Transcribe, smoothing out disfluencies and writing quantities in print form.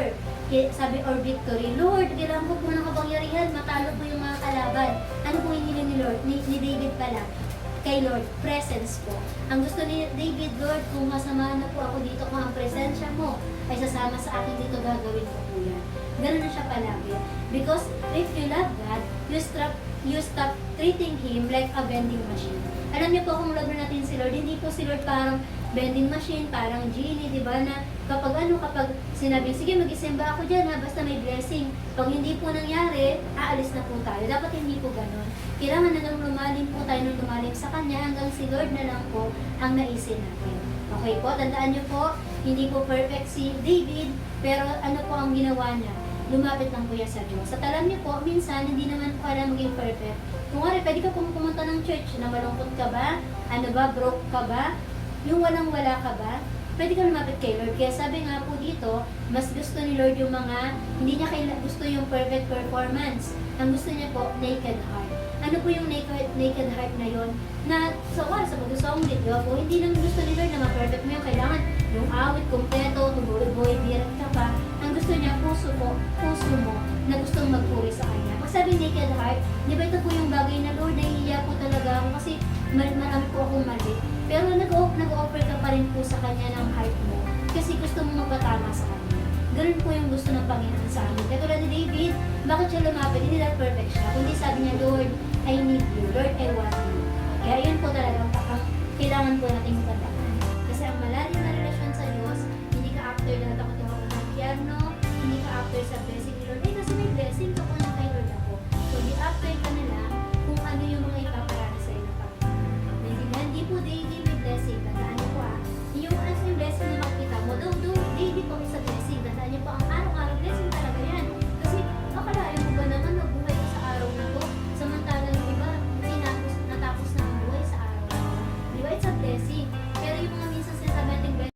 power. Sabi, or victory. Lord, kailangan ko po ng kapangyarihan, matalo po yung mga kalaban. Ano po hiniling ni Lord? Ni David pala. Kay Lord, presence po. Ang gusto ni David, Lord, kung masamahan na po ako dito, kung ang presensya mo ay sasama sa akin dito, gagawin ko po yan. Ganun na siya palagi. Because if you love God, you stop treating Him like a vending machine. Alam niyo po kung love natin si Lord, hindi po si Lord parang vending machine, parang genie, di ba, na kapag sinabi, sige mag-isimba ako dyan ha, basta may blessing. Pag hindi po nangyari, aalis na po tayo. Dapat hindi po ganon. Kailangan na lumalim po tayo ng lumalim sa Kanya hanggang si Lord na lang po ang naisin natin. Okay po, tandaan niyo po, hindi po perfect si David, pero ano po ang ginawa niya? Lumapit lang po yan sa Diyos. At alam niyo po, minsan, hindi naman po alam maging perfect. Kung nga pwede ka pumunta ng church na malungkot ka ba? Ano ba? Broke ka ba? Yung walang-wala ka ba? Pwede ka lumapit kay Lord. Kaya sabi nga po dito, mas gusto ni Lord yung hindi niya gusto yung perfect performance. Ang gusto niya po, naked heart. Ano po yung naked heart na yon? Na sa pag-usawang video po, hindi naman gusto ni Lord na ma-perfect mo yung kailangan. Yung awit, kompleto, tumuloy-boy, birat ka pa. Ang gusto niya, puso mo, na gustong magpuri sa Kanya. Pag sabi naked heart, di ba ito po yung bagay na Lord, nahihiya po talaga ako kasi marami po akong mali. Pero nag-offer ka pa rin po sa Kanya ng heart mo kasi gusto mo magpatama sa Kanya. Ganun po yung gusto ng Panginoon sa amin. Katulad ni David, bakit siya lumapit? Hindi dahil perfect siya. Kundi sabi niya, Lord, I need you. Lord, I want you. Kaya yun po talaga kailangan po natin matandaan. Kasi ang malalim na relasyon sa Diyos, hindi ka after lahat ako tumawag ng piano, hindi ka after sa blessing ni Lord. Kasi may blessing ka po na kay Lord ako. So, di-after ka na lang kung ano yung mga ipaparaan sa iyo ng Panginoon. Hindi po daily may blessing. Tandaan niyo po yung blessing na makita mo, daily po isa blessing. Tandaan niyo po, ang araw-araw blessing talaga yan. Kasi akalain mo ba naman mabuhay ka sa araw na to? Samantalang yung iba, natapos na ang buhay sa araw na to. Di ba? It's a blessing.